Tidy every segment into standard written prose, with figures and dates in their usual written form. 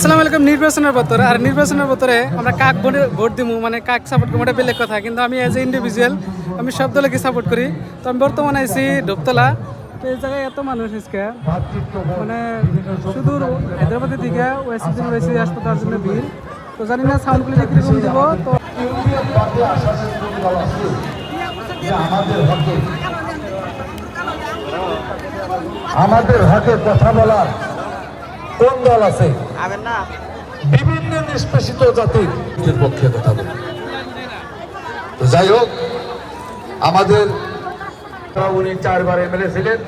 আসসালামু আলাইকুম। নির্বাচনের বতরে আর নির্বাচনের বতরে আমরা কাক ভোট দিমু মানে কাক সাপোর্ট করবো এটা বেলেগ কথা, কিন্তু আমি এজ এ ইন্ডিভিজুয়াল আমি সব দলকে সাপোর্ট করি। তো আমি বর্তমানে আছি ধূপতলা। তো এই জায়গায় এত মানুষ আজকে মানে শুধু হায়দ্রাবাদের দিকে ওয়েসি হাসপাতাল জন্য ভিড়। তো জানি না সাউন্ড কোয়ালিটি কিরকম দিব। তো আমাদের হকে কথা বলার কোন দল আছে? বিভিন্ন নিষ্পেষিত জাতির পক্ষে কথা বলে। তো যাই হোক, আমাদের উনি 4 বার এমএলএ ছিলেন।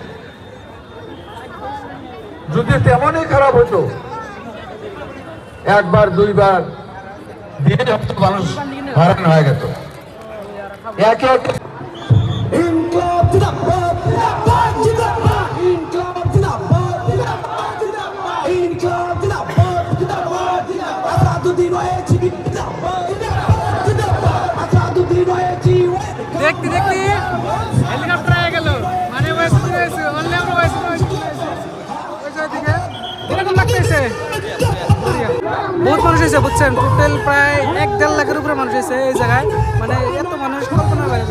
যদি তেমনই খারাপ হতো, 1 বার 2 বার দিয়ে মানুষ হারান হয়ে গেত। একে একে দেখতে দেখতে হেলিকপ্টার হয়ে গেল, মানে এরকম লাগতেছে। বহুত মানুষ হয়েছে বুঝছেন, টোটাল প্রায় 1-1.5 লাখের উপরে মানুষ হয়েছে এই জায়গায়। মানে এত মানুষ কল্পনার বাইরে।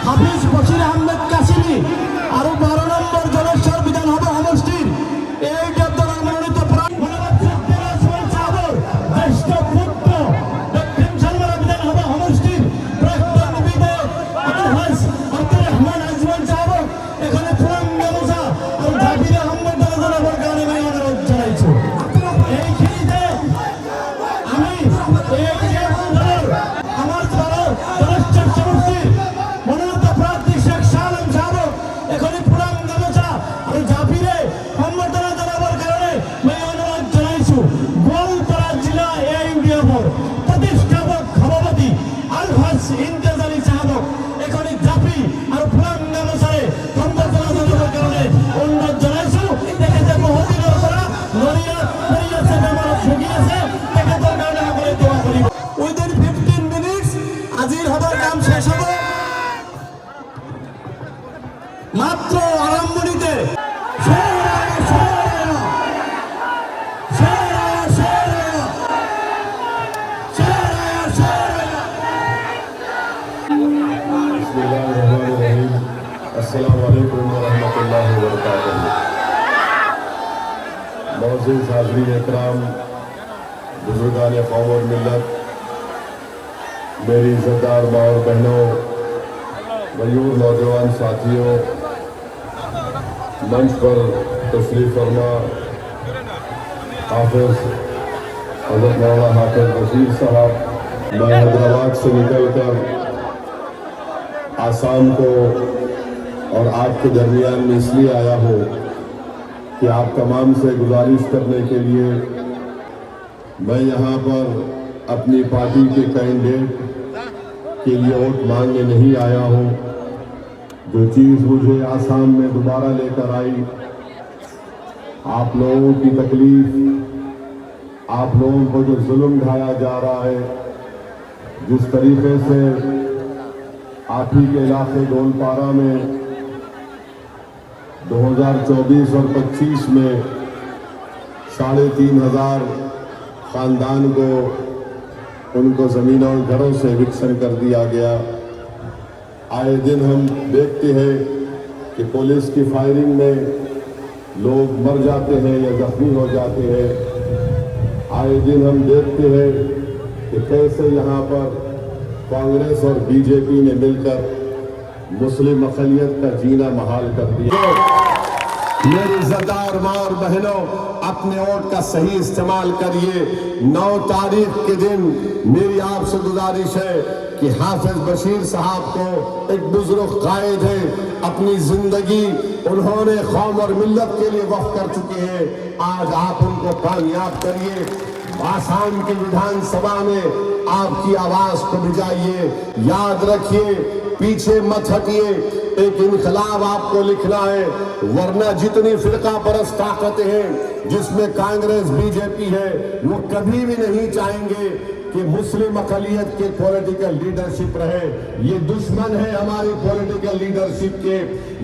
হাফিজ বশির আহমেদ কাসিমি আরো 12 নম্বর জলেশ্বর বিধানসভা সমষ্টির এই দলের মনোনীত প্রার্থী জ্যেষ্ঠ পুত্র দক্ষিণ সালমারা বিধানসভা সমষ্টির প্রাক্তন বিধায়ক আব্দুর রহমান আজমান সাহেব এখানে পুরান গামোচা আর জাকির আহমেদ দলের কারণে আমি অনুরোধ জানাইছি। এইখানে আমি আমার জলেশ্বর সমষ্টির মনোনীত প্রার্থী শেখ সালেম সাহেব এখানে পুরান গামোচা আর জাফিরে সম্বর্ধনা জানাবার কারণে আমি অনুরোধ জানাইছি। গোয়ালপাড়া জেলা ইউডিএফর প্রতিষ্ঠাপক সভাপতি আলহাজ ইমতিয়াজ আলী সাহেব এখানে জাফি আর পুরান গামোচারে সম্বর্ধনা জানাবার কারণে অনুরোধ জানাইছি। দেখেছে বহুদিনের পরা লড়িয়া লড়িয়াছে বেমার ঠকিয়েছে তেখেতের কারণে আমরা দোয়া করি। উইদিন 15 মিনিটস আজির হবার কাম শেষ হবে। মাত্র আরম্ভণিতে আসসালামু আলাইকুম ওয়া রাহমাতুল্লাহি ওয়া বারাকাতুহু। मोअज़्ज़िज़ हाज़रीन इकराम, बुज़ुर्गान क़ौम और मिल्लत, मेरी इज़्ज़तदार माँ और बहनों, मयूर नौजवान साथियों, मंच पर तशरीफ़ फरमा हाफ़िज़ हज़रत मौलाना हाफ़िज़ बशीर साहब, मैं हैदराबाद से निकलकर आसाम को और आपके दरमियान में इसलिए आया हूँ कि आप तमाम से गुजारिश करने के लिए मैं यहाँ पर अपनी पार्टी के कैंडिडेट के लिए वोट मांगने नहीं आया हूँ। जो चीज़ मुझे आसाम में दोबारा लेकर आई, आप लोगों की तकलीफ, आप लोगों को जो जुल्म ढाया जा रहा है, जिस तरीके से आप ही के इलाके गोलपारा में 2024 और 25 में 3,500 ख़ानदान को उनको ज़मीनों और घरों से एविक्शन कर दिया गया। आए दिन हम देखते हैं कि पुलिस की फायरिंग में लोग मर जाते हैं या जख्मी हो जाते हैं। आए दिन हम देखते हैं कि कैसे यहाँ पर कांग्रेस और बीजेपी ने मिलकर मुस्लिम अक़लियत का जीना महाल कर दिया। मेरी इज़्ज़तदार माँ और बहनों, अपने वोट का सही इस्तेमाल करिए। 9 तारीख के दिन मेरी आपसे गुजारिश है कि हाफिज बशीर साहब को, एक बुजुर्ग कायद है, अपनी जिंदगी उन्होंने कौम और मिल्लत के लिए वक्फ कर चुके हैं। आज आप उनको कामयाब करिए। आसाम की विधानसभा में आपकी आवाज को भिजाइए। याद रखिए, पीछे मत हटिए। एक इनकलाब आपको लिखना है, वरना जितनी फिरका परस्त ताकतें हैं जिसमें कांग्रेस बीजेपी है, वो कभी भी नहीं चाहेंगे कि मुस्लिम अक़लियत के पॉलिटिकल लीडरशिप रहे। ये दुश्मन है हमारी पॉलिटिकल लीडरशिप के।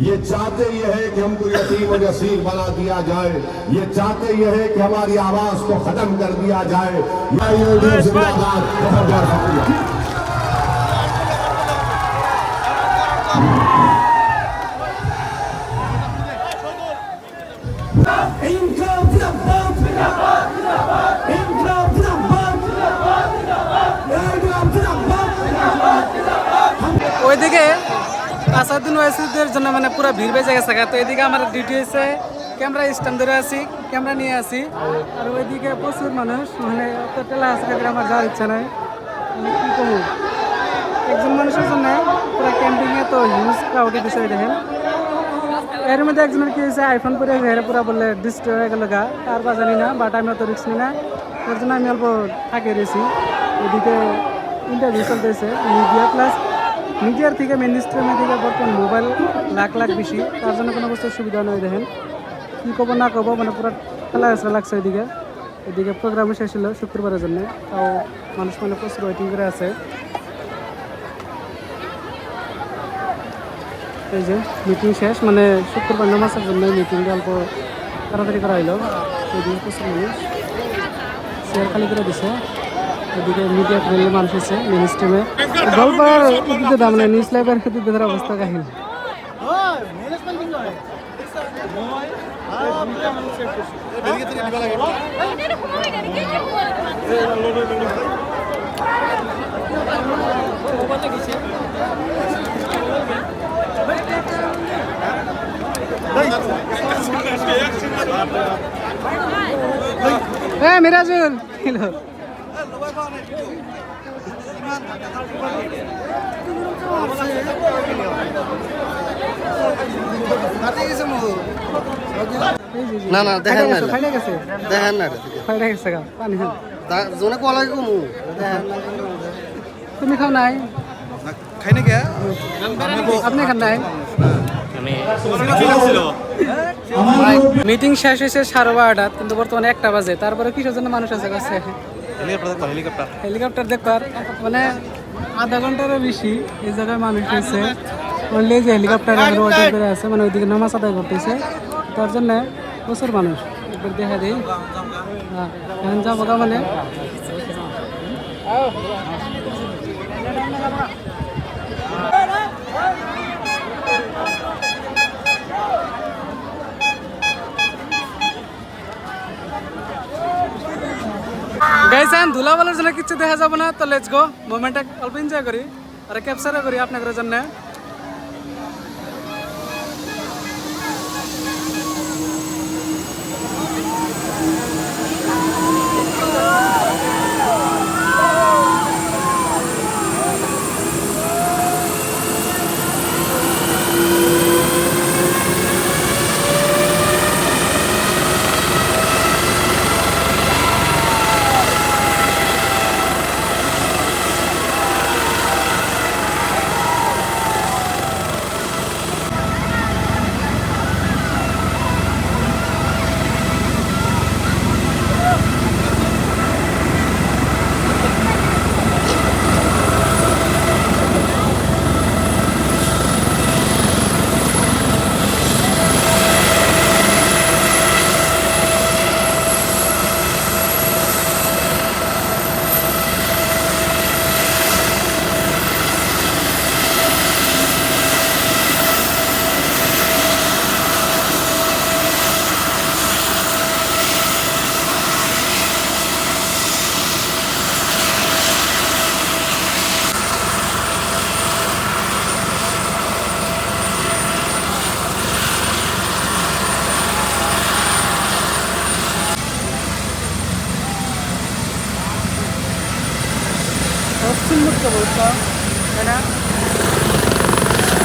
ये चाहते ये है कि हमको यतीम और यसीर बना दिया जाए। ये चाहते ये है कि हमारी आवाज को खत्म कर दिया जाए। जिंदाबाद। बहुत बहुत शुक्रिया। ওইদিকে আসাদুদ্দিন ওয়াইসিদের জন্য মানে পুরো ভিড় বেজে গেছে। তো এদিকে আমার ডিউটি হয়েছে ক্যামেরা স্ট্যান্ড ধরে আছি, ক্যামেরা নিয়ে আসি। আর ওইদিকে প্রচুর মানুষ, মানে অত টেলা আছে আমার যাওয়ার ইচ্ছা নাই। মানে কী করবো, একজন মানুষের জন্য পুরো ক্যাম্পিংয়ে তো হিউজ ক্রাউডে দিছে। দেখেন এর মধ্যে একজনের কি হয়েছে, আইফোন পরে হেরে পুরো বললে ডিস্ট্রয় হয়ে গেল গা। তার বা জানি না, বাট আমি অত রিস্ক নিই না। ওর জন্য আমি অল্প থাকে রয়েছি। এদিকে ইন্টারভিউ চলতেছে মিডিয়া, প্লাস মিডিয়ার থেকে মেন স্ট্রিমের দিকে বর্তমান মোবাইল লাখ লাখ বেশি, তার জন্য কোনো বস্তুর সুবিধা নয়। দেখেন কী কব না কব, মানে পুরো খেলা আসা লাগছে। এদিকে এদিকে প্রোগ্রামও শেষ হলো শুক্রবারের জন্য, তাও মানুষ মানে প্রচুর ওয়েটিং করে আছে। এই যে মিটিং শেষ, মানে শুক্রবার নামাজের জন্য মিটিংটা অল্প তাড়াতাড়ি করা হইলো। এদিকে প্রচুর মানুষ চেয়ার খালি করে দিছে। এদিকে মিডিয়া ট্রেনের মানুষ আছে মেন স্ট্রিমে। গল্পের দিতে দাম নেই, নিউজ লাইভের দিতে অবস্থা কাহিনী। মিরাজুল না না দেখেন না, ফাইডা গেছে, দেখেন না, ফাইডা গেছে গা পানি। জোনে কোয়া লাগে কমু তুমি খাও নাই? খাই না কে আপনি খান নাই? মিটিং শেষ হয়েছে 12:30, কিন্তু বর্তমানে 1টা বাজে। তারপরে কিসের জন্য মানুষ আছে কাছে? হেলিকপ্টার দেখবার, মানে আধা ঘন্টারও বেশি এই জায়গায় মানুষ হয়েছে। বললে যে হেলিকপ্টার ওয়েটিং করে আছে, মানে ওইদিকে নামাজ আদায় করতেছে, তার জন্য প্রচুর মানুষ। একবার দেখা দিই, হ্যাঁ এখন যাবো গা। মানে গাইস এখন ধুলাবালের জন্য কিছু দেখা যাবে না, তো লেটস গো মোমেন্টটা অল্প এনজয় করি আর ক্যাপচারও করি আপনাদের জন্য। সুন্দর তো বলছো, তাই না?